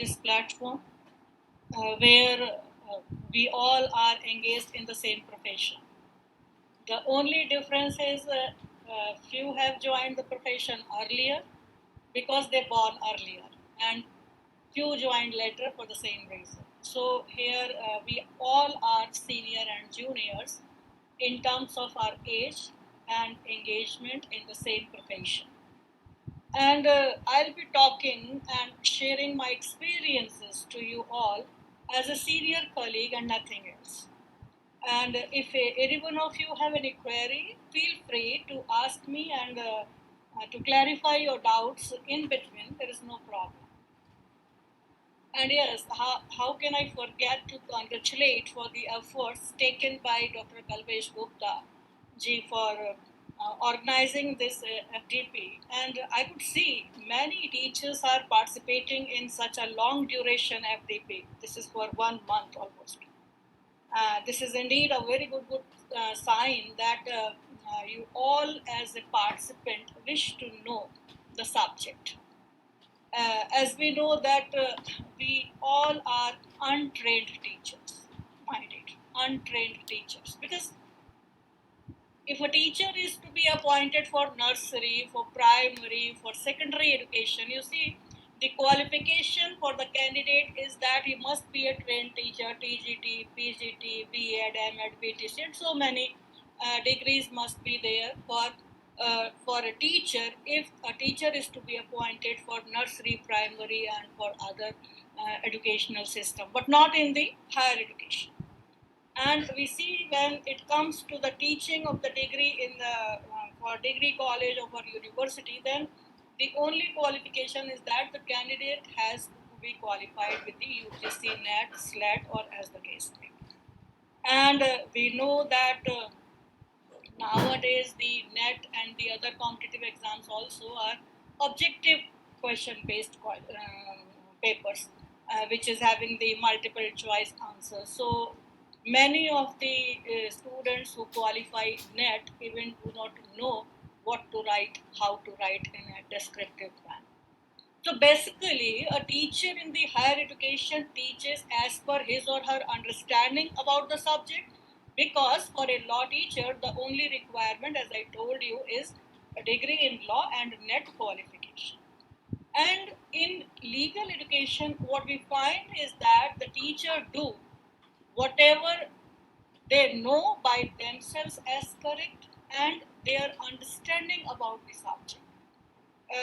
this platform where we all are engaged in the same profession. The only difference is few have joined the profession earlier because they born earlier, and few joined later for the same reason. So here we all are senior and juniors in terms of our age and engagement in the same profession. And I'll be talking and sharing my experiences to you all as a senior colleague and nothing else. And if any one of you have any query, feel free to ask me and to clarify your doubts in between. There is no problem. And yes, how can I forget to congratulate for the efforts taken by Dr. Kalpesh Gupta ji for organizing this FDP. And I could see many teachers are participating in such a long duration FDP. This is for 1 month almost. This is indeed a very good sign that you all as a participant wish to know the subject. As we know that we all are untrained teachers, minded, untrained teachers. Because if a teacher is to be appointed for nursery, for primary, for secondary education, you see, the qualification for the candidate is that he must be a trained teacher, TGT, PGT, B.Ed, M.Ed, BTC, and so many degrees must be there for a teacher if a teacher is to be appointed for nursery, primary, and for other educational system, but not in the higher education. And we see when it comes to the teaching of the degree in the for degree college or for university, then the only qualification is that the candidate has to be qualified with the UGC, NET, SLAT, or as the case may be. And we know that nowadays the NET and the other competitive exams also are objective question based papers, which is having the multiple choice answers. So many of the students who qualify NET even do not know what to write, how to write in a descriptive manner. So basically, a teacher in the higher education teaches as per his or her understanding about the subject, because for a law teacher, the only requirement, as I told you, is a degree in law and NET qualification. And in legal education, what we find is that the teacher do whatever they know by themselves as correct and their understanding about the subject.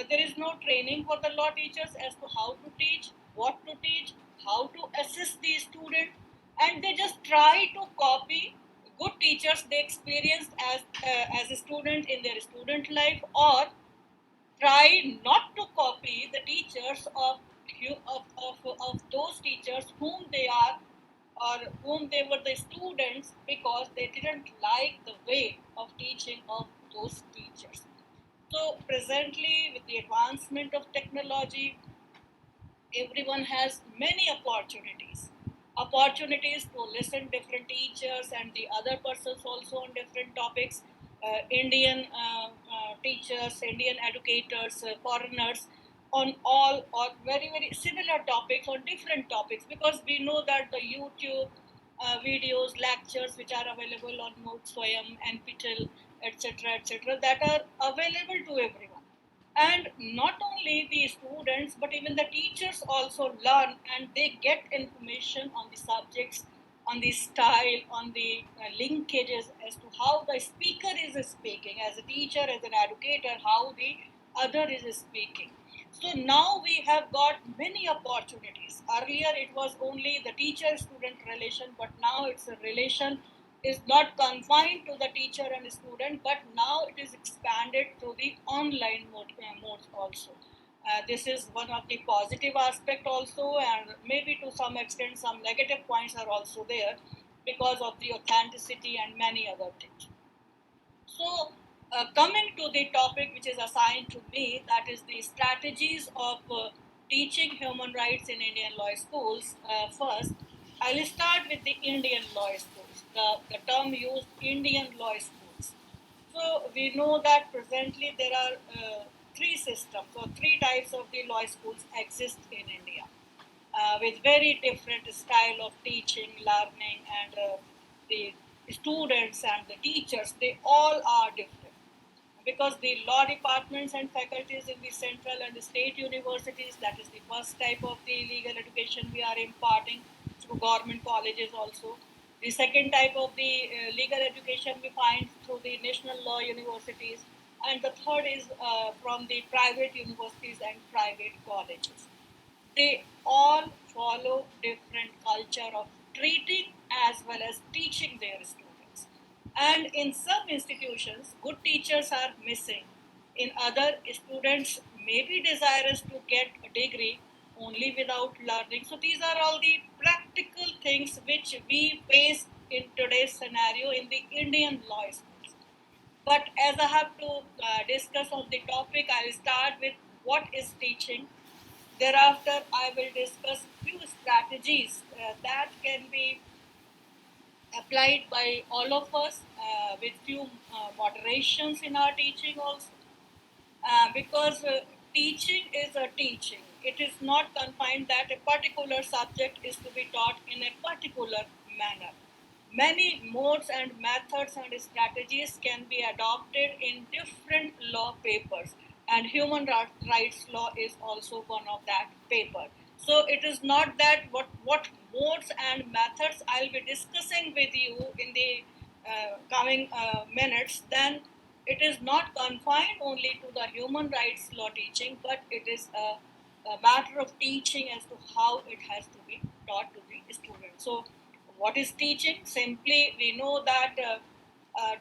There is no training for the law teachers as to how to teach, what to teach, how to assist the student, and they just try to copy good teachers they experienced as a student in their student life, or try not to copy the teachers of those teachers whom they are or whom they were the students, because they didn't like the way of teaching of those teachers. So presently, with the advancement of technology, everyone has many opportunities to listen different teachers and the other persons also on different topics, Indian teachers, Indian educators, foreigners, on all or very similar topics on different topics, because we know that the YouTube videos, lectures which are available on Moot Swayam, NPTEL, etc., that are available to everyone. And not only the students but even the teachers also learn, and they get information on the subjects, on the style, on the linkages as to how the speaker is speaking, as a teacher, as an educator, how the other is speaking. So now we have got many opportunities. Earlier it was only the teacher student relation, but now it's a relation is not confined to the teacher and student, but now it is expanded to the online modes also. This is one of the positive aspect also, and maybe to some extent some negative points are also there because of the authenticity and many other things. So, coming to the topic which is assigned to me, that is the strategies of teaching human rights in Indian law schools. First, I'll start with the Indian law schools. The term used, Indian law schools. So, we know that presently there are three systems or three types of the law schools exist in India. with very different style of teaching, learning, and the students and the teachers, they all are different because the law departments and faculties in the central and the state universities, that is the first type of the legal education we are imparting through government colleges also. The second type of the legal education we find through the national law universities, and the third is from the private universities and private colleges. They all follow different culture of treating as well as teaching their students. And in some institutions, good teachers are missing. In other, students may be desirous to get a degree only without learning. So these are all the practical things which we face in today's scenario in the Indian law schools. But as I have to discuss on the topic, I will start with what is teaching. Thereafter, I will discuss few strategies that can be applied by all of us with few moderations in our teaching also. Because teaching is a teaching. It is not confined that a particular subject is to be taught in a particular manner. Many modes and methods and strategies can be adopted in different law papers, and human rights law is also one of that paper. So it is not that what modes and methods I'll be discussing with you in the coming minutes, then it is not confined only to the human rights law teaching, but it is a matter of teaching as to how it has to be taught to the student. So, what is teaching? Simply, we know that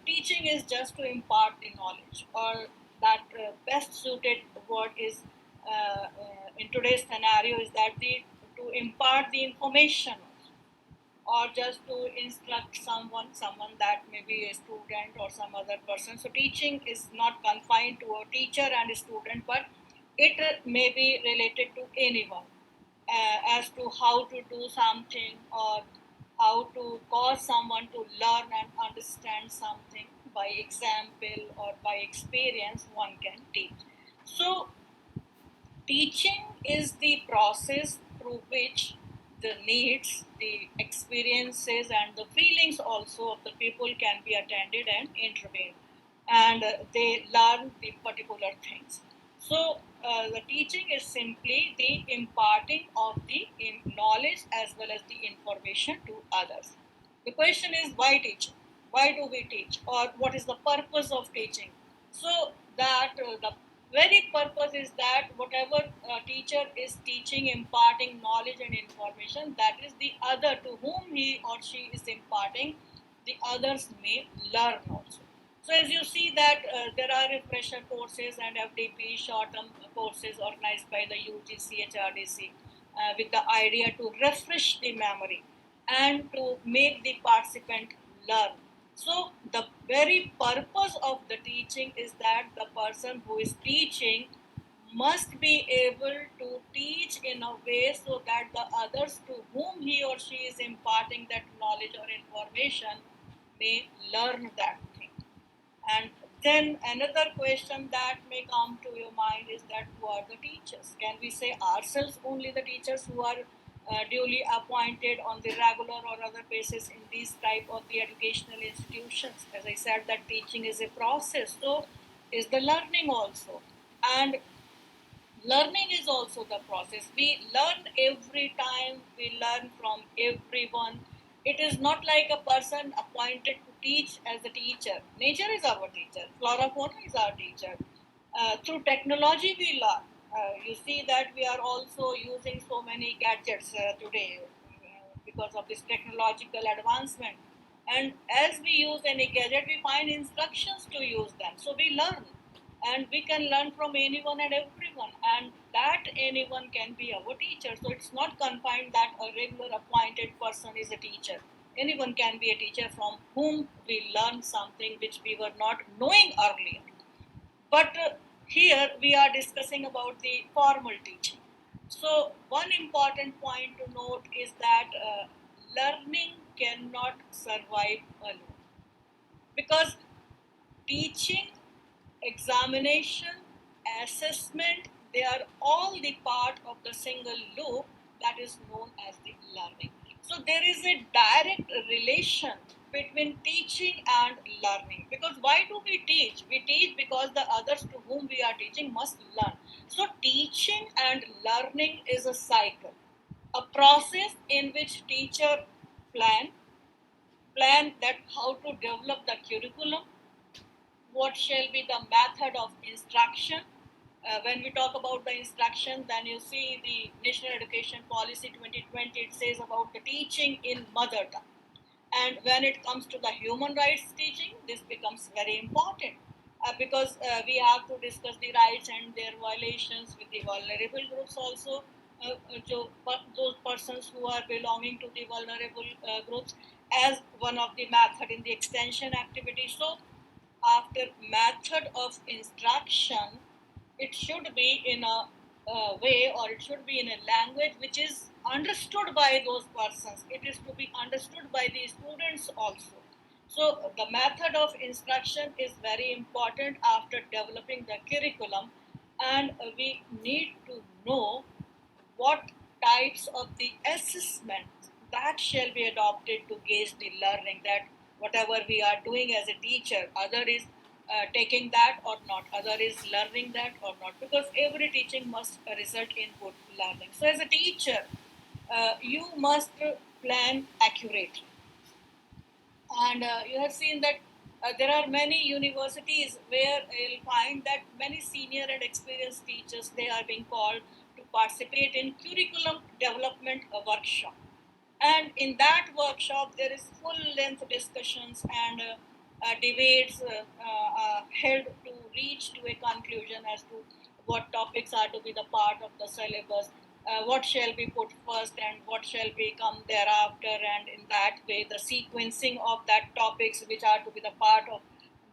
teaching is just to impart the knowledge, or that best suited word is in today's scenario is that the to impart the information or just to instruct someone that may be a student or some other person. So teaching is not confined to a teacher and a student, but it may be related to anyone as to how to do something or how to cause someone to learn and understand something by example or by experience one can teach. So teaching is the process through which the needs, the experiences, and the feelings also of the people can be attended and intervened, and they learn the particular things. So, the teaching is simply the imparting of the knowledge as well as the information to others. The question is why teaching? Why do we teach? Or what is the purpose of teaching? So, that the very purpose is that whatever teacher is teaching, imparting knowledge and information, that is the other to whom he or she is imparting, the others may learn also. So as you see that there are refresher courses and FDP short-term courses organized by the UGC, HRDC with the idea to refresh the memory and to make the participant learn. So the very purpose of the teaching is that the person who is teaching must be able to teach in a way so that the others to whom he or she is imparting that knowledge or information may learn that thing. And then another question that may come to your mind is that who are the teachers? Can we say ourselves only the teachers who are duly appointed on the regular or other basis in these type of the educational institutions? As I said, that teaching is a process. So is the learning also. And learning is also the process. We learn every time, we learn from everyone. It is not like a person appointed to teach as a teacher. Nature is our teacher, flora fauna is our teacher. Through technology we learn. You see that we are also using so many gadgets today because of this technological advancement, and as we use any gadget we find instructions to use them, so we learn, and we can learn from anyone and everyone, and that anyone can be our teacher. So it's not confined that a regular appointed person is a teacher. Anyone can be a teacher from whom we learn something which we were not knowing earlier. But here we are discussing about the formal teaching. So one important point to note is that learning cannot survive alone, because teaching, examination, assessment, they are all the part of the single loop that is known as the learning. So there is a direct relation between teaching and learning. Because why do we teach? We teach because the others to whom we are teaching must learn. So teaching and learning is a cycle, a process in which teacher plan plan that how to develop the curriculum, what shall be the method of instruction. When we talk about the instruction, then you see the National Education Policy 2020, it says about the teaching in mother tongue. And when it comes to the human rights teaching, this becomes very important because we have to discuss the rights and their violations with the vulnerable groups also. Those persons who are belonging to the vulnerable groups as one of the method in the extension activity. So after method of instruction, it should be in a way, or it should be in a language which is understood by those persons. It is to be understood by the students also. So the method of instruction is very important after developing the curriculum, and we need to know what types of the assessments that shall be adopted to gauge the learning, that whatever we are doing as a teacher, other is taking that or not, other is learning that or not, because every teaching must result in good learning. So as a teacher, you must plan accurately. And you have seen that there are many universities where you'll find that many senior and experienced teachers, they are being called to participate in curriculum development workshop. And in that workshop, there is full length discussions and debates held to reach to a conclusion as to what topics are to be the part of the syllabus, what shall be put first and what shall be come thereafter, and in that way the sequencing of that topics which are to be the part of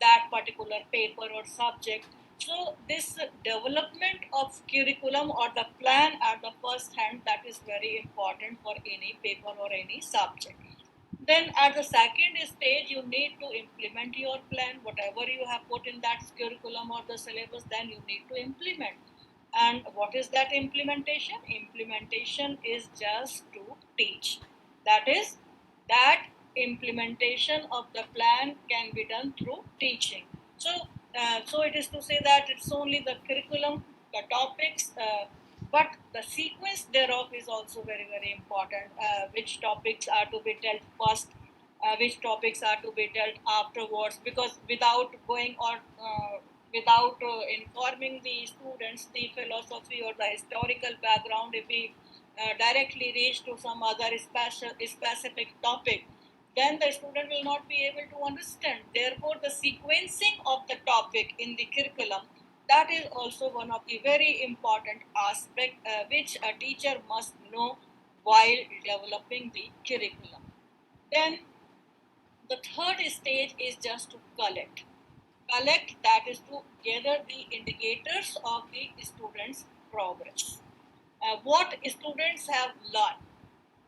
that particular paper or subject. So this development of curriculum or the plan at the first hand, that is very important for any paper or any subject. Then at the second stage, you need to implement your plan, whatever you have put in that curriculum or the syllabus, then you need to implement. And what is that implementation? Implementation is just to teach. That is, that implementation of the plan can be done through teaching. So, so it is to say that it's only the curriculum, the topics, but the sequence thereof is also very, very important. Which topics are to be dealt first, which topics are to be dealt afterwards, because without going or without informing the students the philosophy or the historical background, if we directly reach to some other specific topic, then the student will not be able to understand. Therefore, the sequencing of the topic in the curriculum, that is also one of the very important aspect which a teacher must know while developing the curriculum. Then the third stage is just to collect, that is to gather the indicators of the students progress, what students have learned,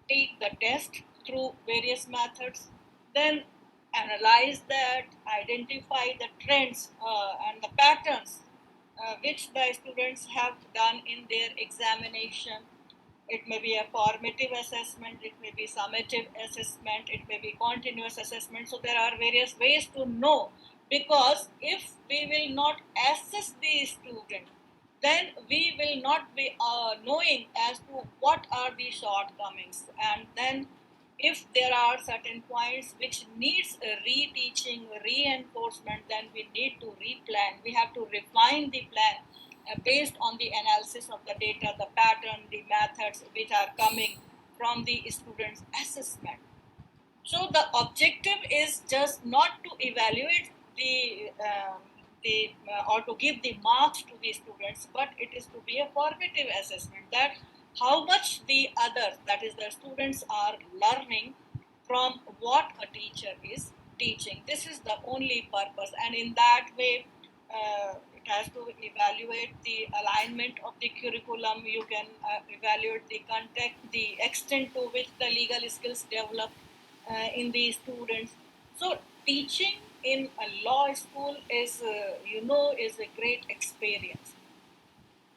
take the test through various methods, then analyze that, identify the trends and the patterns which the students have done in their examination. It may be a formative assessment, it may be summative assessment, it may be continuous assessment. So there are various ways to know, because if we will not assess the student, then we will not be knowing as to what are the shortcomings. And then if there are certain points which needs reteaching, reinforcement, then we need to replan, we have to refine the plan based on the analysis of the data, the pattern, the methods which are coming from the student's assessment. So the objective is just not to evaluate the or to give the marks to the students, but it is to be a formative assessment, that how much the others, that is the students, are learning from what a teacher is teaching. This is the only purpose, and in that way, it has to evaluate the alignment of the curriculum. You can evaluate the context, the extent to which the legal skills develop in the students. So teaching in a law school is, is a great experience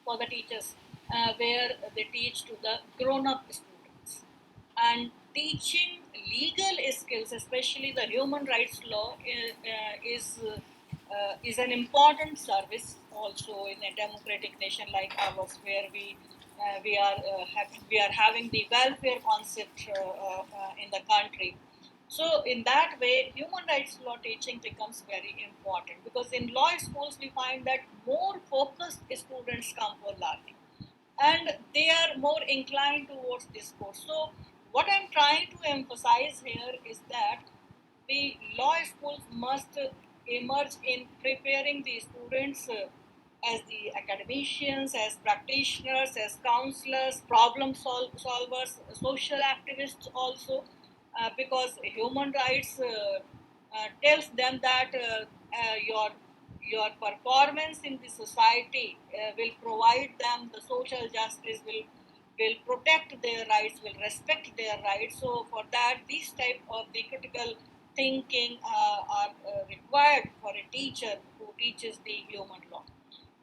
for the teachers. where they teach to the grown-up students. And teaching legal skills, especially the human rights law, is an important service also in a democratic nation like ours, where we are having the welfare concept in the country. So in that way, human rights law teaching becomes very important, because in law schools we find that more focused students come for learning, and they are more inclined towards this course. So what I'm trying to emphasize here is that the law schools must emerge in preparing the students as the academicians, as practitioners, as counselors, solvers, social activists also, because human rights tells them that your performance in the society will provide them the social justice, will protect their rights, will respect their rights. So for that, these type of the critical thinking are required for a teacher who teaches the human law.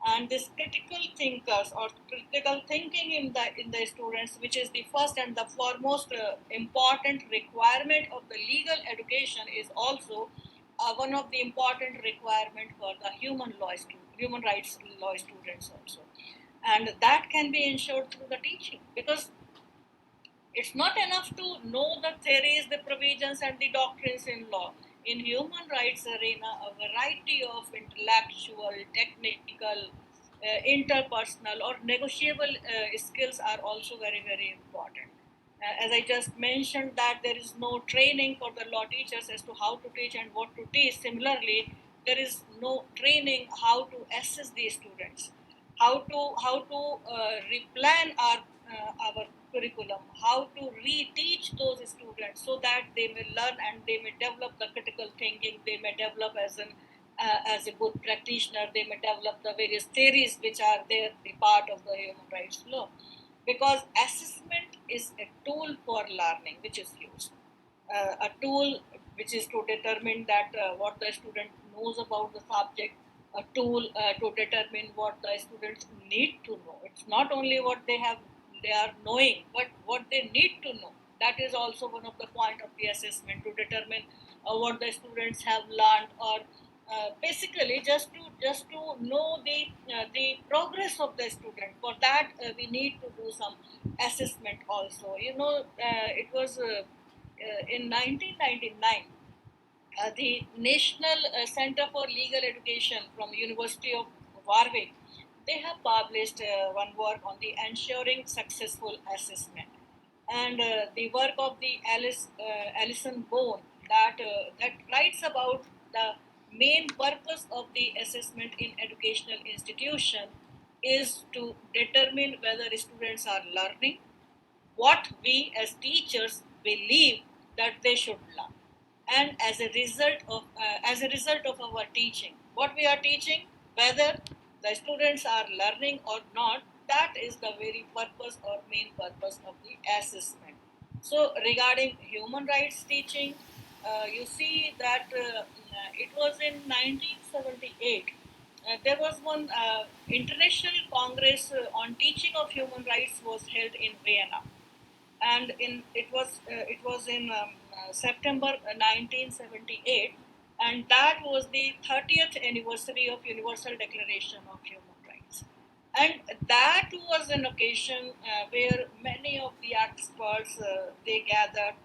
And this critical thinkers or critical thinking in the students, which is the first and the foremost important requirement of the legal education, is also one of the important requirement for the human rights law students also. And that can be ensured through the teaching, because it's not enough to know the theories, the provisions, and the doctrines in law. In human rights arena, a variety of intellectual, technical, interpersonal, or negotiable skills are also very, very important. As I just mentioned, that there is no training for the law teachers as to how to teach and what to teach. Similarly, there is no training how to assess the students, how to replan our curriculum, how to reteach those students so that they may learn and they may develop the critical thinking, they may develop as a good practitioner, they may develop the various theories which are there, the part of the human rights law. Because assessment is a tool for learning which is used, a tool which is to determine that what the student knows about the subject, a tool to determine what the students need to know. It's not only what they are knowing, but what they need to know. That is also one of the point of the assessment, to determine what the students have learned, or basically just to know the progress of the student. For that, we need to do some assessment also. It was in 1999, the National Center for Legal Education from University of Warwick, they have published one work on the ensuring successful assessment, and the work of the Alison Bone, that writes about the main purpose of the assessment in educational institution is to determine whether students are learning what we as teachers believe that they should learn. And as a result of our teaching, what we are teaching, whether the students are learning or not, that is the very purpose or main purpose of the assessment. So regarding human rights teaching, you see that it was in 1978, there was one international congress on teaching of human rights was held in Vienna. And it was in September 1978, and that was the 30th anniversary of Universal Declaration of Human Rights. And that was an occasion where many of the experts they gathered,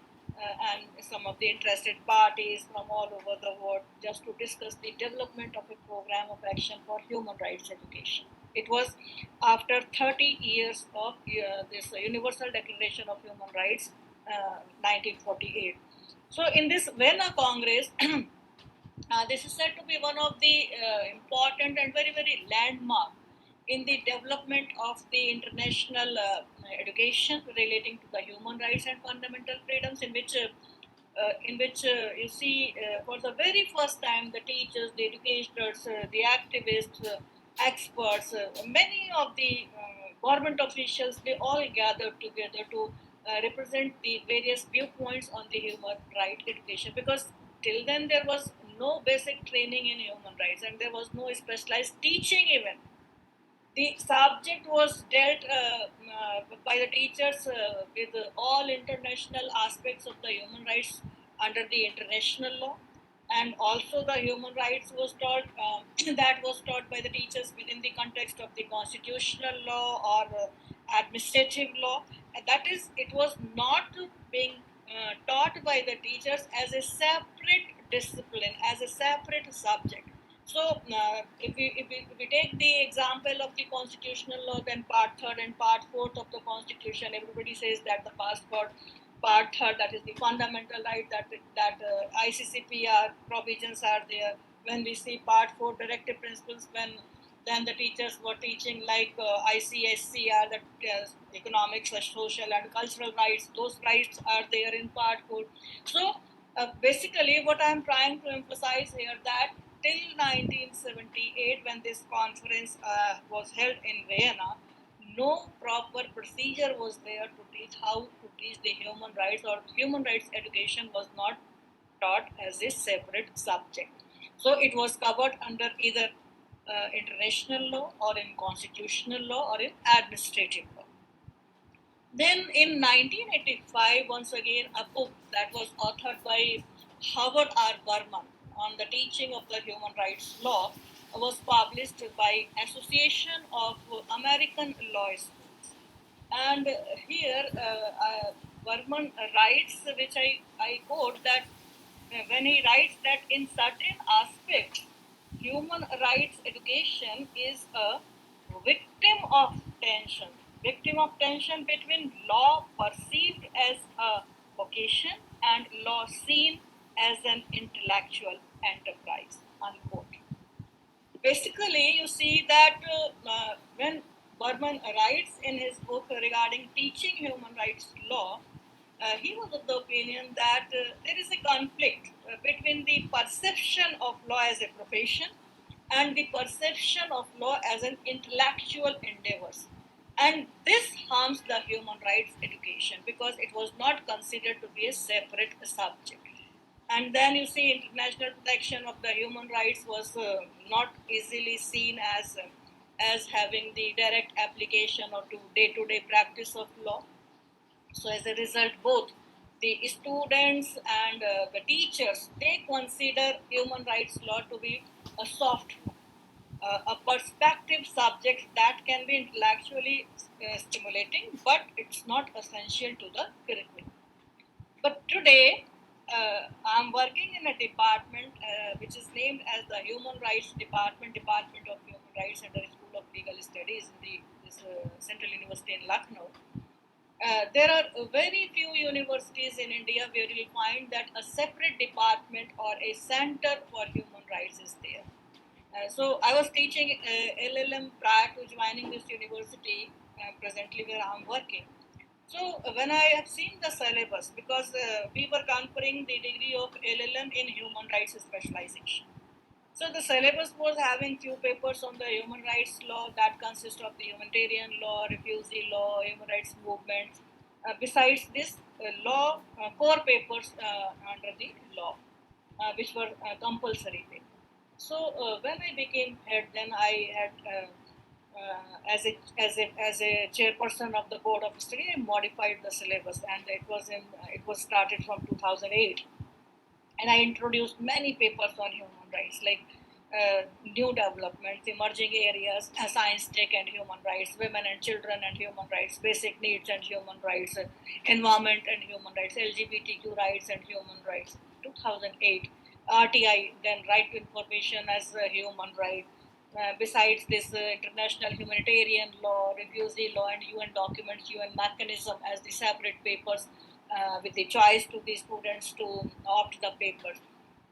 and some of the interested parties from all over the world, just to discuss the development of a program of action for human rights education. It was after 30 years of this Universal Declaration of Human Rights, 1948. So in this Vienna Congress, this is said to be one of the important and very, very landmark in the development of the international education relating to the human rights and fundamental freedoms, in which you see, for the very first time, the teachers, the educators, the activists, experts, many of the government officials, they all gathered together to represent the various viewpoints on the human right education, because till then there was no basic training in human rights, and there was no specialized teaching even. The subject was dealt by the teachers with all international aspects of the human rights under the international law, and also the human rights was taught that was taught by the teachers within the context of the constitutional law or administrative law. And that is, it was not being taught by the teachers as a separate discipline, as a separate subject. So, if we take the example of the constitutional law, then part third and part fourth of the constitution, everybody says that the part third, that is the fundamental right, that ICCPR provisions are there. When we see part four, directive principles, when then the teachers were teaching like ICSCR, that economic, social, and cultural rights. Those rights are there in part four. So basically, what I'm trying to emphasize here, that till 1978, when this conference was held in Vienna, no proper procedure was there to teach how to teach the human rights, or human rights education was not taught as a separate subject. So it was covered under either international law or in constitutional law or in administrative law. Then in 1985, once again, a book that was authored by Howard R. Berman on the teaching of the human rights law was published by Association of American Law Schools. And here, Berman writes, which I quote, that when he writes that in certain aspects, human rights education is a victim victim of tension between law perceived as a vocation and law seen as an intellectual enterprise, unquote. Basically, you see that when Berman writes in his book regarding teaching human rights law, he was of the opinion that there is a conflict between the perception of law as a profession and the perception of law as an intellectual endeavor. And this harms the human rights education because it was not considered to be a separate subject. And then you see, international protection of the human rights was not easily seen as having the direct application or to day-to-day practice of law. So as a result, both the students and the teachers, they consider human rights law to be a soft law, a perspective subject that can be intellectually stimulating, but it's not essential to the curriculum. But today, I'm working in a department which is named as the Human Rights Department, Department of Human Rights under the School of Legal Studies in this Central University in Lucknow. There are very few universities in India where you will find that a separate department or a center for human rights is there. So I was teaching LLM prior to joining this university, presently where I'm working. So when I have seen the syllabus, because we were conferring the degree of LLM in human rights specialization. So the syllabus was having few papers on the human rights law that consist of the humanitarian law, refugee law, human rights movements. Besides this, core papers under the law, which were compulsory papers. So when I became head, then I had as a chairperson of the board of study, I modified the syllabus, and it was started from 2008, and I introduced many papers on human rights, like new developments, emerging areas, science, tech, and human rights, women and children and human rights, basic needs and human rights, environment and human rights, LGBTQ rights and human rights. 2008, RTI, then right to information as a human right. Besides this, international humanitarian law, refugee law, and UN documents, UN mechanism as the separate papers with the choice to the students to opt the papers.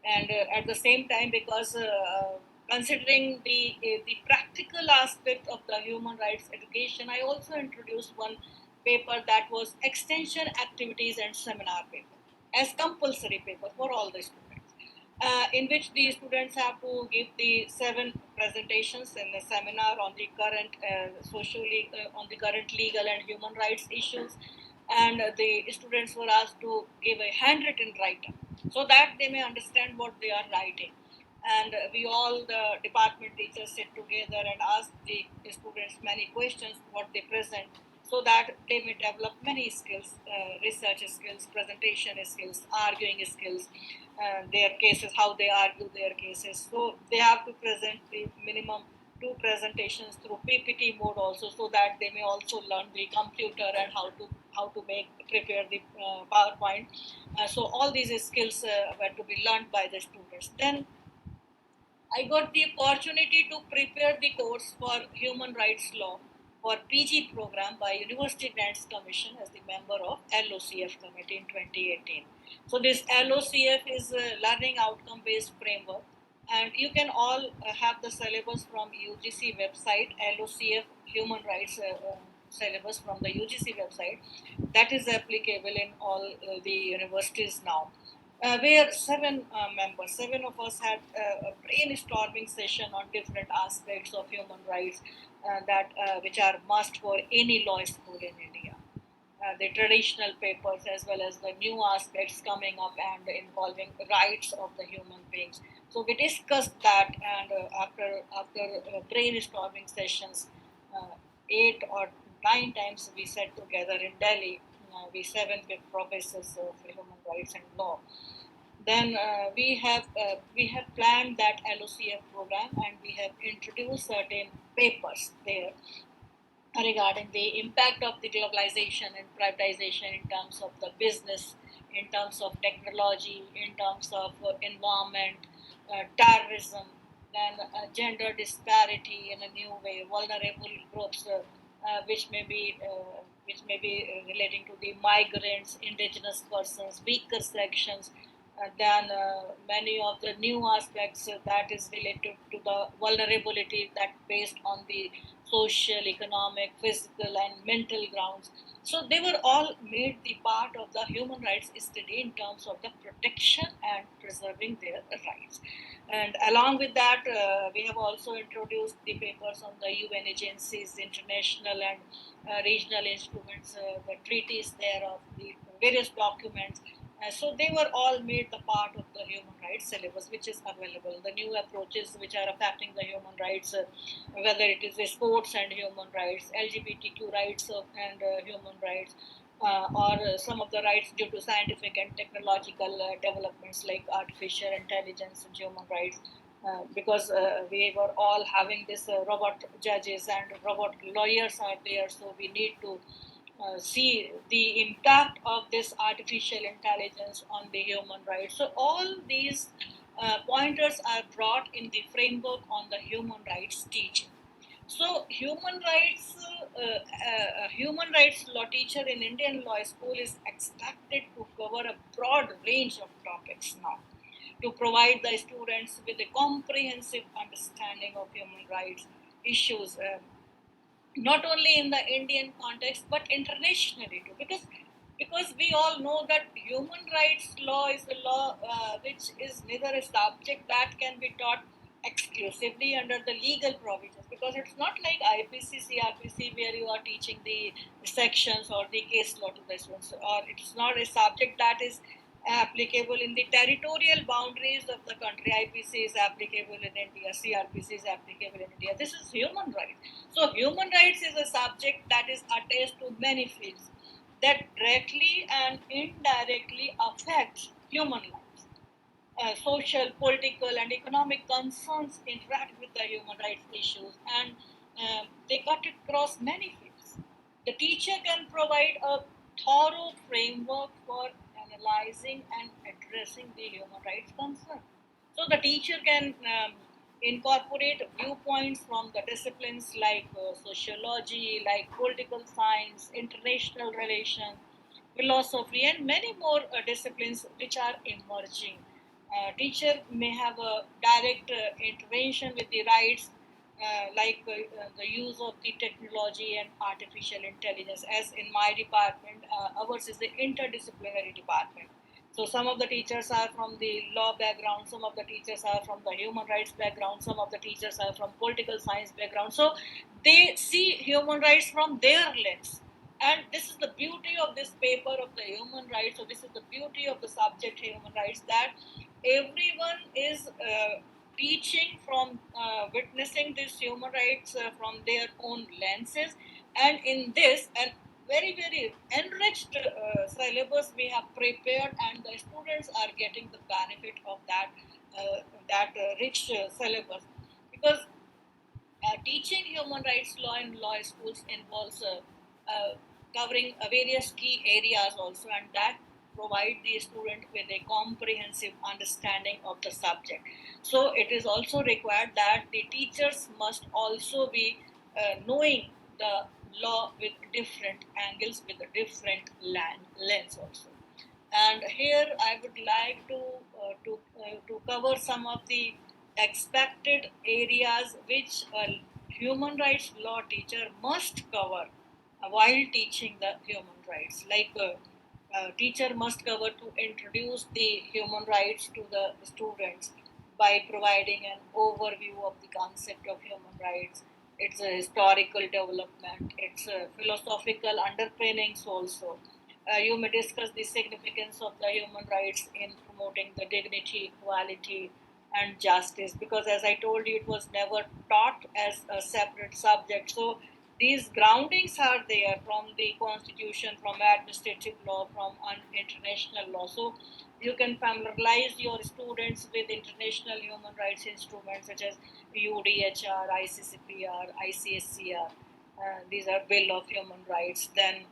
And at the same time, because considering the practical aspect of the human rights education, I also introduced one paper that was extension activities and seminar paper as compulsory paper for all the students, in which the students have to give the 7 presentations in the seminar on the current on the current legal and human rights issues, and the students were asked to give a handwritten write-up so that they may understand what they are writing. and we all the department teachers sit together and ask the students many questions what they present, so that they may develop many skills, research skills, presentation skills, arguing skills, their cases, how they argue their cases. So they have to present the minimum two presentations through PPT mode also, so that they may also learn the computer and how to make prepare the PowerPoint. So all these skills were to be learned by the students. Then I got the opportunity to prepare the course for human rights law for PG program by University Grants Commission as the member of LOCF committee in 2018. So this LOCF is a learning outcome based framework, and you can all have the syllabus from UGC website, LOCF human rights syllabus from the UGC website, that is applicable in all the universities now, where seven of us had a brainstorming session on different aspects of human rights that which are must for any law school in India. The traditional papers as well as the new aspects coming up and involving rights of the human beings. So we discussed that, and after brainstorming sessions, 8 or 9 times we sat together in Delhi. We seven with professors of human rights and law. Then we have planned that LOCF program, and we have introduced certain papers there regarding the impact of the globalization and privatization in terms of the business, in terms of technology, in terms of environment, terrorism, then gender disparity in a new way, vulnerable groups, which may be relating to the migrants, indigenous persons, weaker sections, then many of the new aspects that is related to the vulnerability that based on the social, economic, physical, and mental grounds. So they were all made the part of the human rights study in terms of the protection and preserving their rights. And along with that, we have also introduced the papers on the UN agencies, international and regional instruments, the treaties there of the various documents. So they were all made the part of the human rights syllabus, which is available. The new approaches which are affecting the human rights, whether it is the sports and human rights, LGBTQ rights and human rights, or some of the rights due to scientific and technological developments like artificial intelligence and human rights. Because we were all having this robot judges and robot lawyers are there, so we need to see the impact of this artificial intelligence on the human rights. So all these pointers are brought in the framework on the human rights teaching. So human rights law teacher in Indian law school is expected to cover a broad range of topics now, to provide the students with a comprehensive understanding of human rights issues, not only in the Indian context but internationally too. Because we all know that human rights law is a law which is neither a subject that can be taught exclusively under the legal provisions, because it's not like IPC, CRPC where you are teaching the sections or the case law to the students, or it's not a subject that is applicable in the territorial boundaries of the country. IPC is applicable in India, CRPC is applicable in India. This is human rights. So human rights is a subject that is attached to many fields that directly and indirectly affects human lives. Social, political, and economic concerns interact with the human rights issues, and they cut across many fields. The teacher can provide a thorough framework for analyzing and addressing the human rights concerns. So the teacher can incorporate viewpoints from the disciplines like sociology, like political science, international relations, philosophy, and many more disciplines which are emerging. Teacher may have a direct intervention with the rights, the use of the technology and artificial intelligence. As in my department, ours is the interdisciplinary department. So some of the teachers are from the law background, some of the teachers are from the human rights background, some of the teachers are from political science background. So they see human rights from their lens, and this is the beauty of this paper of the human rights. So this is the beauty of the subject human rights, that everyone is teaching from witnessing these human rights from their own lenses, and in this and very very enriched syllabus we have prepared, and the students are getting the benefit of that rich syllabus, because teaching human rights law in law schools involves covering various key areas also, and that provide the student with a comprehensive understanding of the subject. So it is also required that the teachers must also be knowing the law with different angles, with a different lens also. And here I would like to cover some of the expected areas which a human rights law teacher must cover while teaching the human rights. Like teacher must cover to introduce the human rights to the students by providing an overview of the concept of human rights, its historical development, its philosophical underpinnings also. You may discuss the significance of the human rights in promoting the dignity, equality, and justice. Because, as I told you, it was never taught as a separate subject. So, these groundings are there from the constitution, from administrative law, from international law. So, you can familiarize your students with international human rights instruments such as UDHR, ICCPR, ICSCR. These are Bill of Human Rights. Then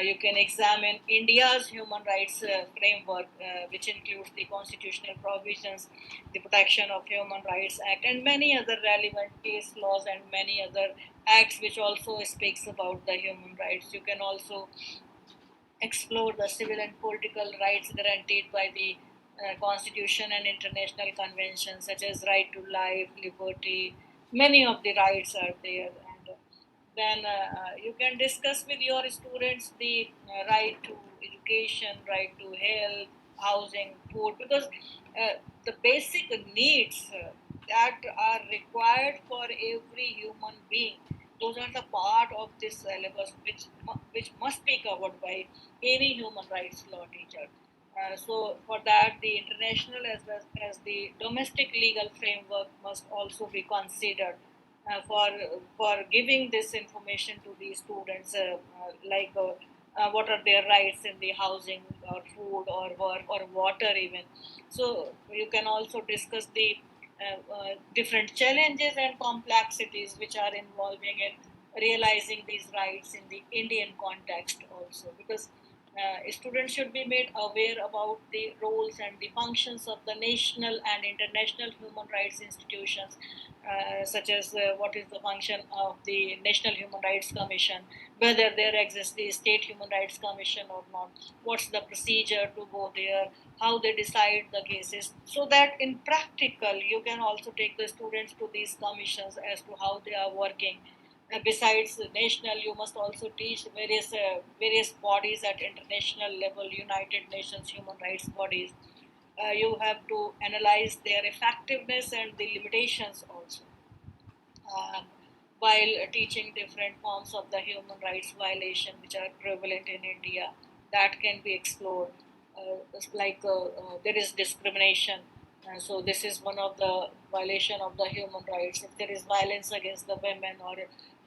you can examine India's human rights framework, which includes the constitutional provisions, the Protection of Human Rights Act, and many other relevant case laws and many other acts which also speaks about the human rights. You can also explore the civil and political rights guaranteed by the Constitution and international conventions, such as right to life, liberty. Many of the rights are there, and then you can discuss with your students the right to education, right to health, housing, food, because the basic needs that are required for every human being, those are the part of this syllabus which must be covered by any human rights law teacher. So for that, the international as well as the domestic legal framework must also be considered for giving this information to the students, like what are their rights in the housing or food or work or water even. So you can also discuss the different challenges and complexities which are involving in realizing these rights in the Indian context also, because students should be made aware about the roles and the functions of the national and international human rights institutions, such as what is the function of the National Human Rights Commission, whether there exists the State Human Rights Commission or not, what's the procedure to go there, how they decide the cases, so that in practical you can also take the students to these commissions as to how they are working. Besides the national, you must also teach various bodies at international level, United Nations human rights bodies. You have to analyze their effectiveness and the limitations also, um, while teaching different forms of the human rights violation which are prevalent in India, that can be explored. It's like there is discrimination. So this is one of the violation of the human rights. If there is violence against the women, or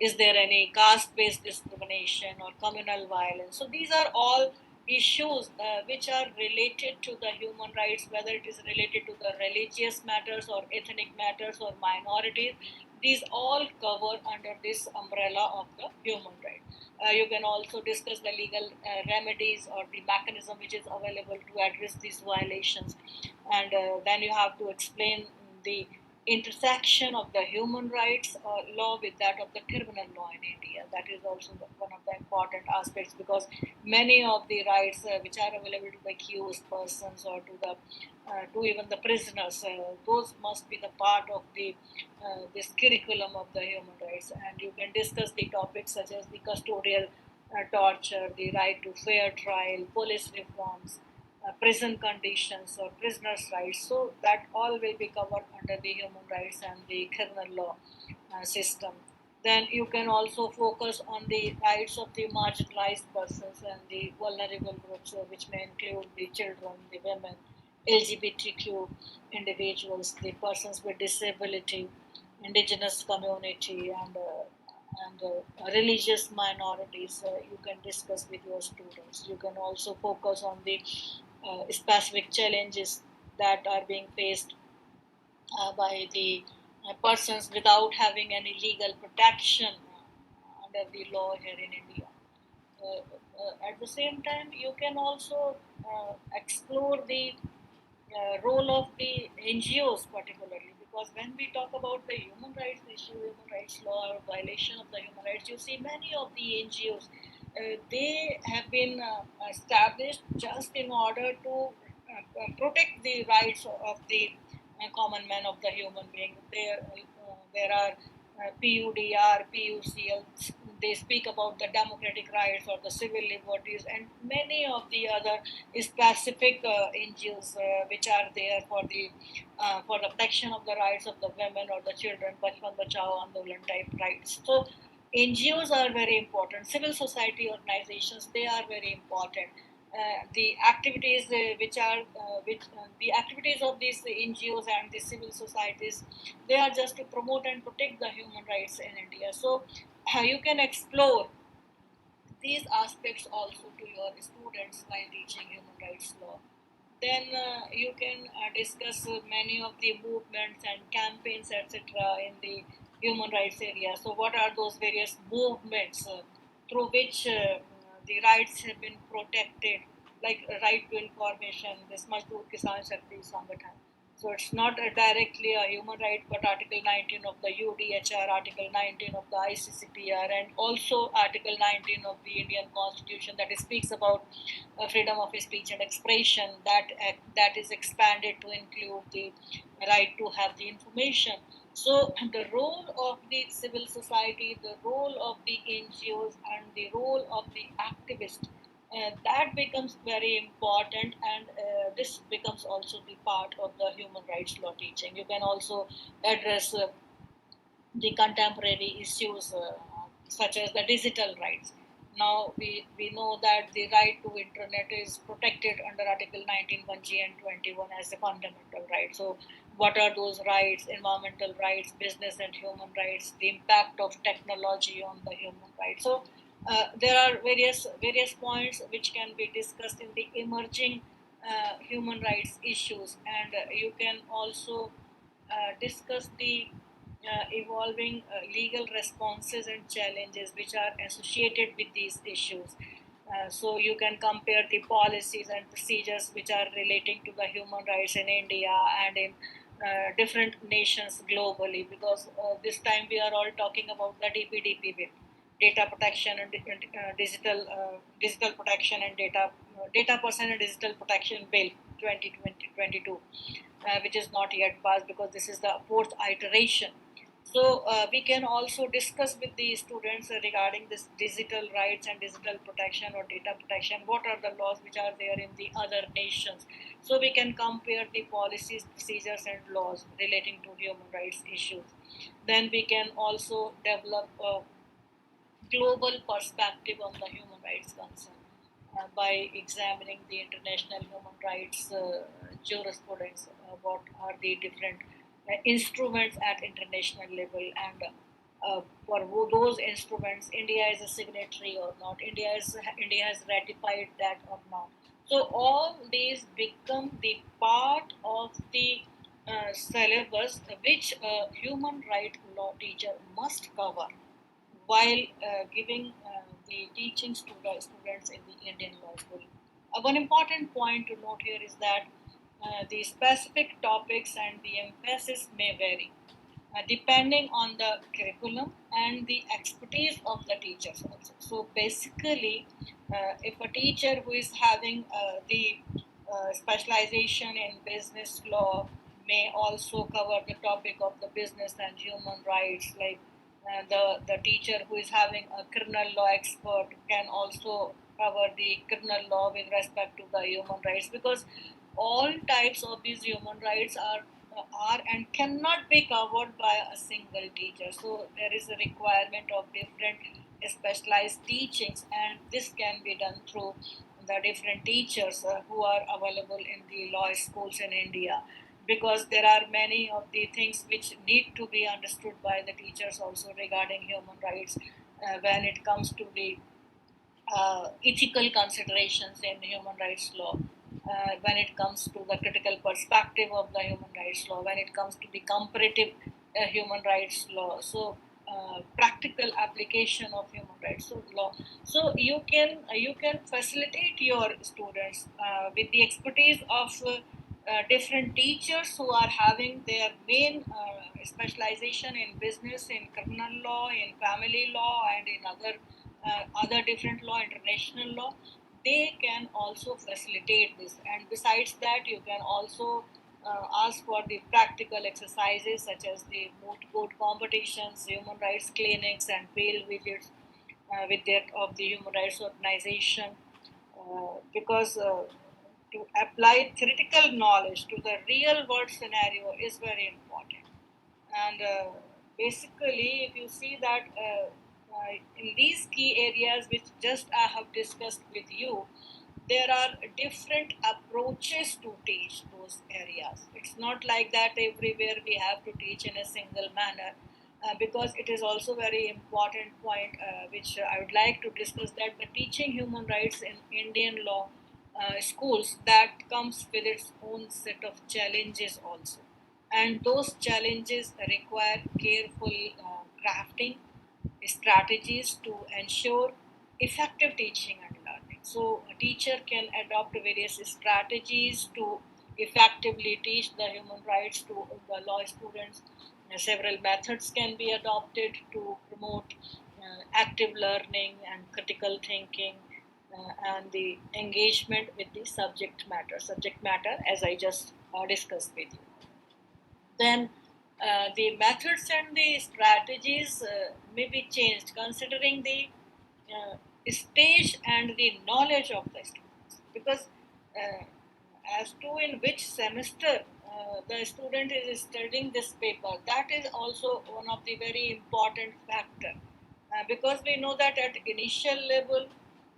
is there any caste-based discrimination or communal violence? So these are all issues which are related to the human rights, whether it is related to the religious matters or ethnic matters or minorities. These all cover under this umbrella of the human right. You can also discuss the legal remedies or the mechanism which is available to address these violations, and then you have to explain the intersection of the human rights law with that of the criminal law in India. That is also one of the important aspects, because many of the rights which are available to the accused persons or to even the prisoners, those must be the part of the this curriculum of the human rights. And you can discuss the topics such as the custodial torture, the right to fair trial, police reforms, prison conditions or prisoners' rights. So that all will be covered under the human rights and the criminal law system. Then you can also focus on the rights of the marginalized persons and the vulnerable groups, which may include the children, the women, LGBTQ individuals, the persons with disability, indigenous community, and religious minorities. You can discuss with your students. You can also focus on the specific challenges that are being faced by the persons without having any legal protection under the law here in India. At the same time, you can also explore the role of the NGOs particularly, because when we talk about the human rights issue, human rights law, or violation of the human rights, you see many of the NGOs, they have been established just in order to protect the rights of the common man, of the human being. There are PUDR, PUCL, they speak about the democratic rights or the civil liberties, and many of the other specific NGOs which are there for the protection of the rights of the women or the children, Bachpan Bachao Andolan type rights. So NGOs are very important. Civil society organizations, they are very important. The activities the activities of these NGOs and the civil societies, they are just to promote and protect the human rights in India. So you can explore these aspects also to your students while teaching human rights law. Then you can discuss many of the movements and campaigns, etc., in the human rights area. So, what are those various movements through which the rights have been protected, like right to information, this Mazdoor Kisan Shakti Sangathan. So it's not directly a human right, but Article 19 of the UDHR, Article 19 of the ICCPR, and also Article 19 of the Indian Constitution that speaks about freedom of speech and expression, that is expanded to include the right to have the information. So the role of the civil society, the role of the NGOs, and the role of the activists, that becomes very important, and this becomes also the part of the human rights law teaching. You can also address the contemporary issues such as the digital rights. Now we know that the right to internet is protected under Article 19 1G and 21 as a fundamental right. So what are those rights? Environmental rights, business and human rights, the impact of technology on the human rights. So there are various points which can be discussed in the emerging human rights issues, and you can also discuss the evolving legal responses and challenges which are associated with these issues. So you can compare the policies and procedures which are relating to the human rights in India and in different nations globally, because this time we are all talking about the DPDP bill, data protection and digital protection and data person and digital protection bill 2022, which is not yet passed because this is the fourth iteration. So we can also discuss with the students regarding this digital rights and digital protection or data protection. What are the laws which are there in the other nations? So we can compare the policies, procedures, and laws relating to human rights issues. Then we can also develop a global perspective on the human rights concern by examining the international human rights jurisprudence. What are the different instruments at international level, and for those instruments, India is a signatory or not? India has ratified that or not? So all these become the part of the syllabus which a human right law teacher must cover while giving the teachings to the students in the Indian law school. One important point to note here is that the specific topics and the emphasis may vary depending on the curriculum and the expertise of the teachers also. So basically, if a teacher who is having the specialization in business law may also cover the topic of the business and human rights, like the teacher who is having a criminal law expert can also cover the criminal law with respect to the human rights, because all types of these human rights are and cannot be covered by a single teacher. So there is a requirement of different specialized teachings, and this can be done through the different teachers who are available in the law schools in India, because there are many of the things which need to be understood by the teachers also regarding human rights when it comes to the ethical considerations in human rights law, when it comes to the critical perspective of the human rights law, when it comes to the comparative human rights law. So, practical application of human rights law. So you can facilitate your students with the expertise of different teachers who are having their main specialization in business, in criminal law, in family law, and in other different law, international law. They can also facilitate this, and besides that, you can also ask for the practical exercises such as the moot court competitions, human rights clinics, and field visits with that of the human rights organization, because to apply theoretical knowledge to the real world scenario is very important. And basically, if you see that in these key areas which just I have discussed with you, there are different approaches to teach those areas. It's not like that everywhere we have to teach in a single manner, because it is also very important point which I would like to discuss, that the teaching human rights in Indian law schools, that comes with its own set of challenges also, and those challenges require careful crafting strategies to ensure effective teaching and learning. So, a teacher can adopt various strategies to effectively teach the human rights to the law students. Several methods can be adopted to promote active learning and critical thinking, and the engagement with the subject matter, as I just discussed with you. Then the methods and the strategies may be changed considering the uh, stage and the knowledge of the students, because uh, as to in which semester the student is studying this paper, that is also one of the very important factor, because we know that at initial level,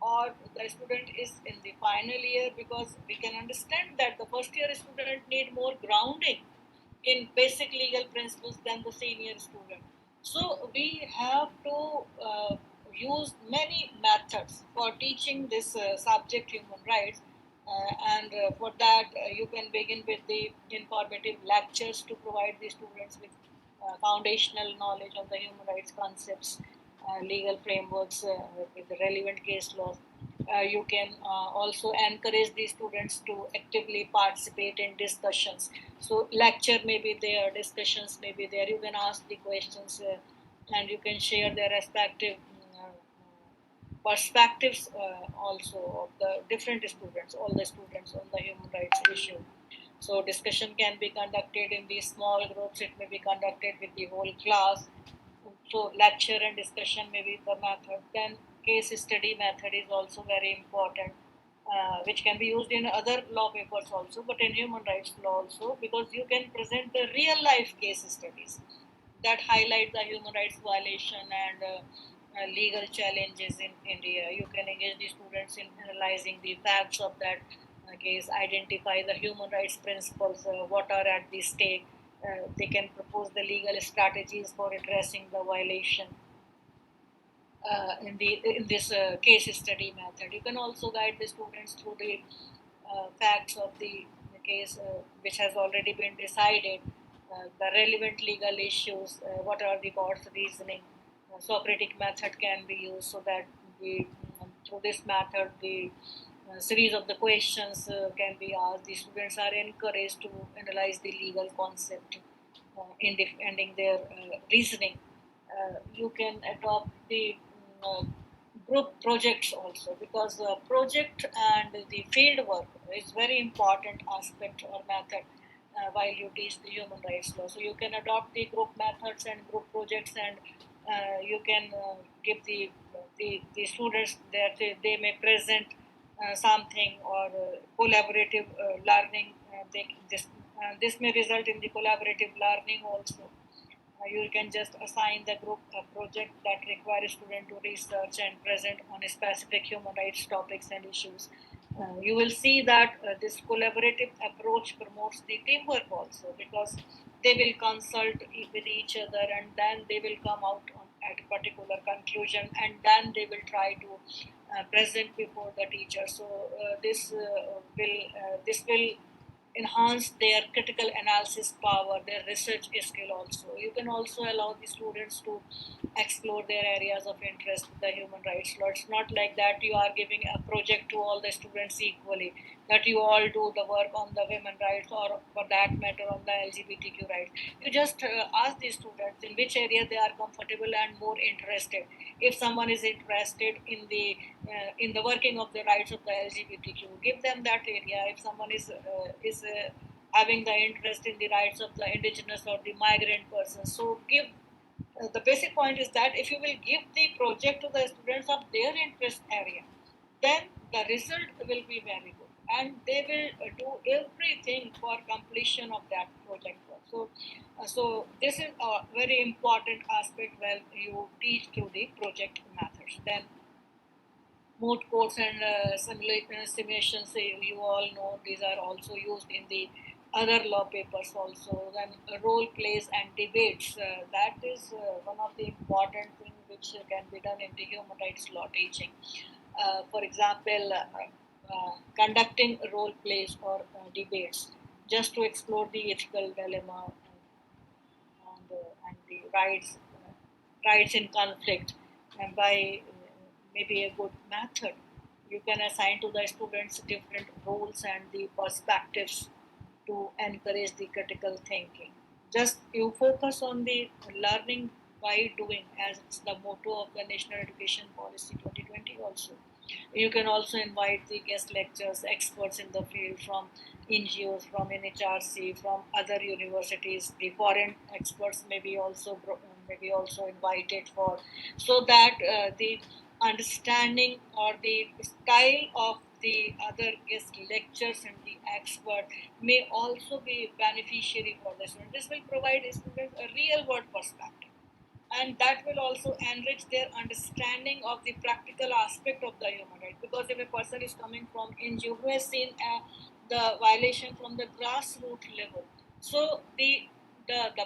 or the student is in the final year, because we can understand that the first year student need more grounding in basic legal principles than the senior student. So we have to use many methods for teaching this subject, human rights, and for that you can begin with the informative lectures to provide the students with foundational knowledge of the human rights concepts, legal frameworks with the relevant case laws. You can also encourage the students to actively participate in discussions. So lecture may be there, discussions may be there. You can ask the questions, and you can share their respective perspectives also of the different students, all the students on the human rights issue. So discussion can be conducted in these small groups. It may be conducted with the whole class. So lecture and discussion may be the method. Then case study method is also very important, which can be used in other law papers also, but in human rights law also, because you can present the real life case studies that highlight the human rights violation and legal challenges in India. You can engage the students in analyzing the facts of that case, identify the human rights principles, what are at the stake. They can propose the legal strategies for addressing the violation in this case study method. You can also guide the students through the facts of the case which has already been decided, the relevant legal issues, what are the court's reasoning. Socratic method can be used, so that through this method the series of the questions can be asked. The students are encouraged to analyze the legal concept in defending their reasoning. You can adopt the group projects also, because project and the field work is very important aspect or method while you teach the human rights law. So you can adopt the group methods and group projects, and you can give the students that they may present something, or collaborative learning. This may result in the collaborative learning also. You can just assign the group a project that requires student to research and present on a specific human rights topics and issues. You will see that this collaborative approach promotes the teamwork also, because they will consult with each other, and then they will come out at a particular conclusion, and then they will try to present before the teacher. So this will enhance their critical analysis power, their research skill also. You can also allow the students to explore their areas of interest with the human rights law. It's not like that you are giving a project to all the students equally, that you all do the work on the women rights, or for that matter on the LGBTQ rights. You just ask the students in which area they are comfortable and more interested. If someone is interested in the working of the rights of the LGBTQ, give them that area. If someone is having the interest in the rights of the indigenous or the migrant persons, so give. The basic point is that if you will give the project to the students of their interest area, then the result will be very good, and they will do everything for completion of that project work. So this is a very important aspect when you teach through the project methods. Then moot courts and simulations, you all know these are also used in the other law papers also. Then role plays and debates, that is one of the important things which can be done in the human rights law teaching. For example, conducting role plays or debates just to explore the ethical dilemma, and the rights in conflict, and by maybe a good method, you can assign to the students different roles and the perspectives to encourage the critical thinking. Just you focus on the learning by doing, as it's the motto of the National Education Policy 2020 also. You can also invite the guest lectures, experts in the field from NGOs, from NHRC, from other universities. The foreign experts may be also invited for, so that the understanding or the style of the other guest lectures and the expert may also be beneficiary for the student. This will provide students a real world perspective, and that will also enrich their understanding of the practical aspect of the human right. Because if a person is coming from NGO who has seen the violation from the grassroots level, so the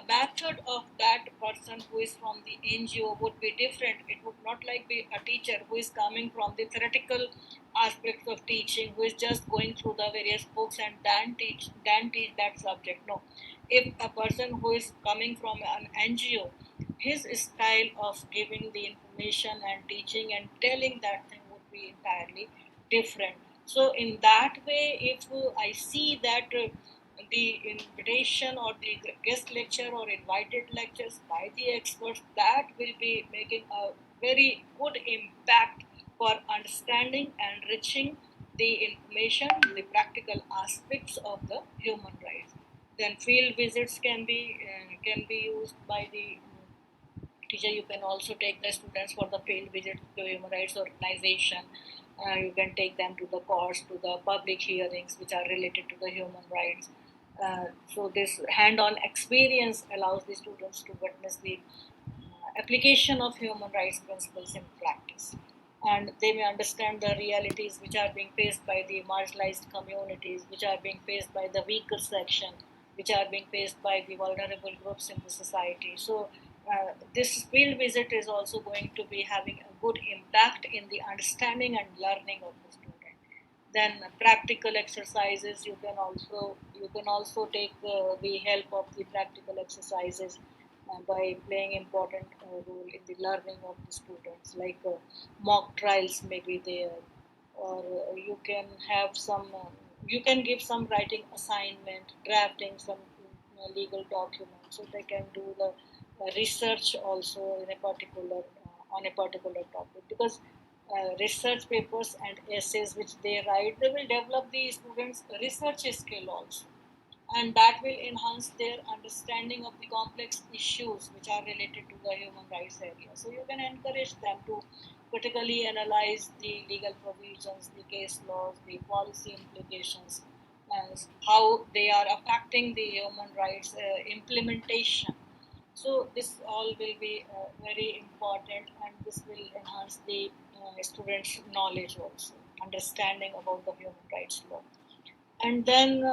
method of that person who is from the NGO would be different. It would not like be a teacher who is coming from the theoretical aspects of teaching, who is just going through the various books and then teach that subject. No, if a person who is coming from an NGO, his style of giving the information and teaching and telling that thing would be entirely different. So in that way, if I see that the invitation or the guest lecture or invited lectures by the experts, that will be making a very good impact for understanding and enriching the information, the practical aspects of the human rights. Then field visits can be used by the teacher. You can also take the students for the field visit to human rights organization. You can take them to the courts, to the public hearings which are related to the human rights. So this hand-on experience allows the students to witness the application of human rights principles in practice, and they may understand the realities which are being faced by the marginalized communities, which are being faced by the weaker section, which are being faced by the vulnerable groups in the society. So this field visit is also going to be having a good impact in the understanding and learning of the student. Then practical exercises, you can also take the help of the practical exercises by playing important role in the learning of the students, like mock trials may be there, or you can have you can give some writing assignment, drafting some legal documents, so they can do the research also in a particular on a particular topic. Because research papers and essays which they write, they will develop the students research skill also, and that will enhance their understanding of the complex issues which are related to the human rights area. So you can encourage them to critically analyze the legal provisions, the case laws, the policy implications, and how they are affecting the human rights implementation. So this all will be very important, and this will enhance the students' knowledge also. understanding about the human rights law. And then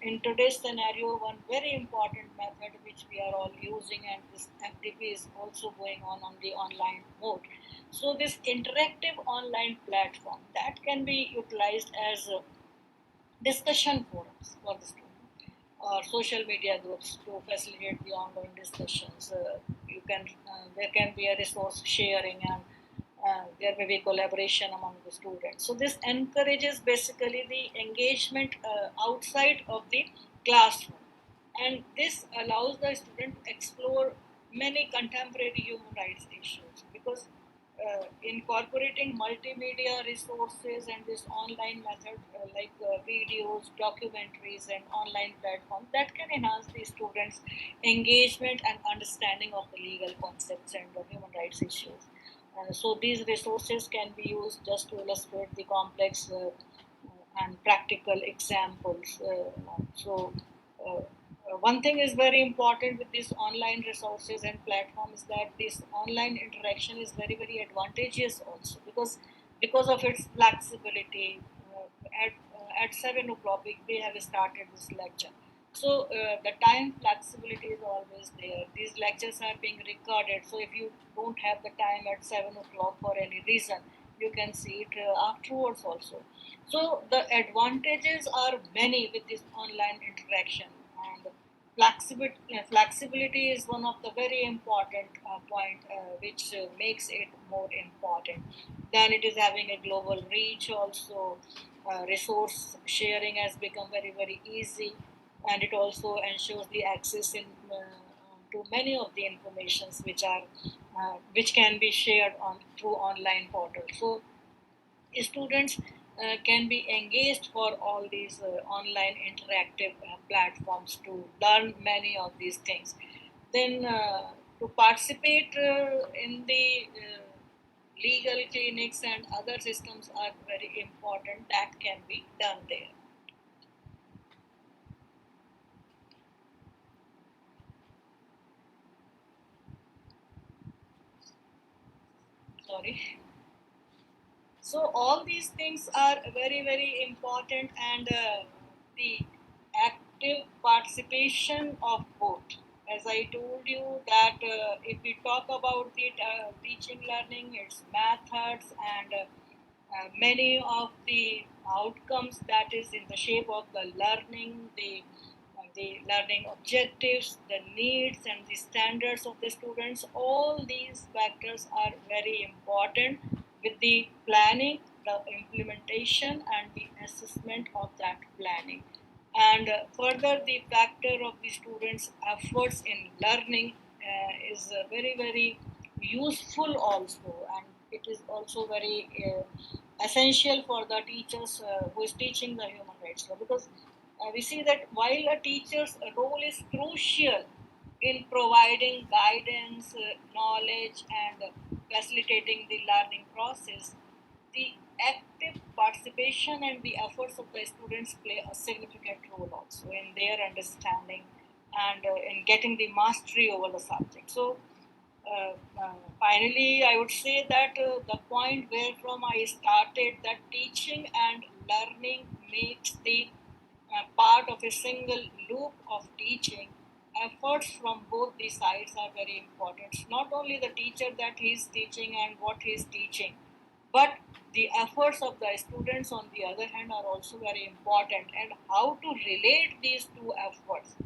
in today's scenario, one very important method which we are all using, and this FTP is also going on the online mode. So this interactive online platform that can be utilized as discussion forums for the student, or social media groups to facilitate the ongoing discussions. You can There can be a resource sharing, and there may be collaboration among the students. So this encourages basically the engagement outside of the classroom, and this allows the student to explore many contemporary human rights issues, because incorporating multimedia resources and this online method videos, documentaries, and online platforms that can enhance the students' engagement and understanding of the legal concepts and the human rights issues. So these resources can be used just to illustrate the complex and practical examples. One thing is very important with these online resources and platforms, that this online interaction is very very advantageous also, because of its flexibility. At 7 o'clock we have started this lecture, so the time flexibility is always there. These lectures are being recorded, so if you don't have the time at 7 o'clock for any reason, you can see it afterwards also. So the advantages are many with this online interaction, and flexibility is one of the very important point which makes it more important. Then it is having a global reach also. Resource sharing has become very very easy, and it also ensures the access to many of the informations which can be shared on through online portals. So students can be engaged for all these online interactive platforms to learn many of these things. Then to participate in the legal clinics and other systems are very important, that can be done there. Sorry. So all these things are very very important, and the active participation of both. As I told you that if we talk about the teaching learning, its methods, and many of the outcomes that is in the shape of the learning, the learning objectives, the needs, and the standards of the students, all these factors are very important with the planning, the implementation, and the assessment of that planning. And further, the factor of the students' efforts in learning is very, very useful also, and it is also very essential for the teachers who is teaching the human rights law, because we see that while a teacher's role is crucial in providing guidance, knowledge, and facilitating the learning process, the active participation and the efforts of the students play a significant role also in their understanding and in getting the mastery over the subject. So, finally, I would say that the point where from I started, that teaching and learning makes the part of a single loop of teaching. Efforts from both the sides are very important. It's not only the teacher that he is teaching and what he is teaching, but the efforts of the students on the other hand are also very important, and how to relate these two efforts.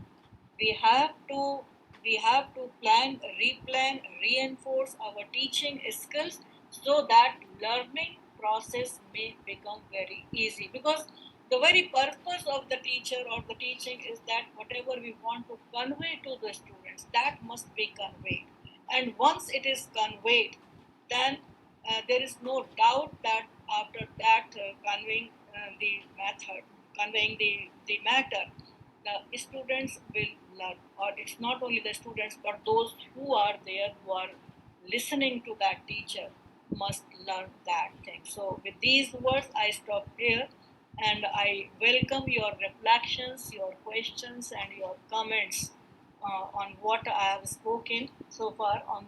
We have to we have to plan, replan, reinforce our teaching skills, so that learning process may become very easy, because the very purpose of the teacher or the teaching is that whatever we want to convey to the students, that must be conveyed. And once it is conveyed, then there is no doubt that after that conveying the matter, the students will learn, or it's not only the students but those who are there, who are listening to that teacher, must learn that thing. So with these words I stop here, and I welcome your reflections, your questions, and your comments on what I have spoken so far on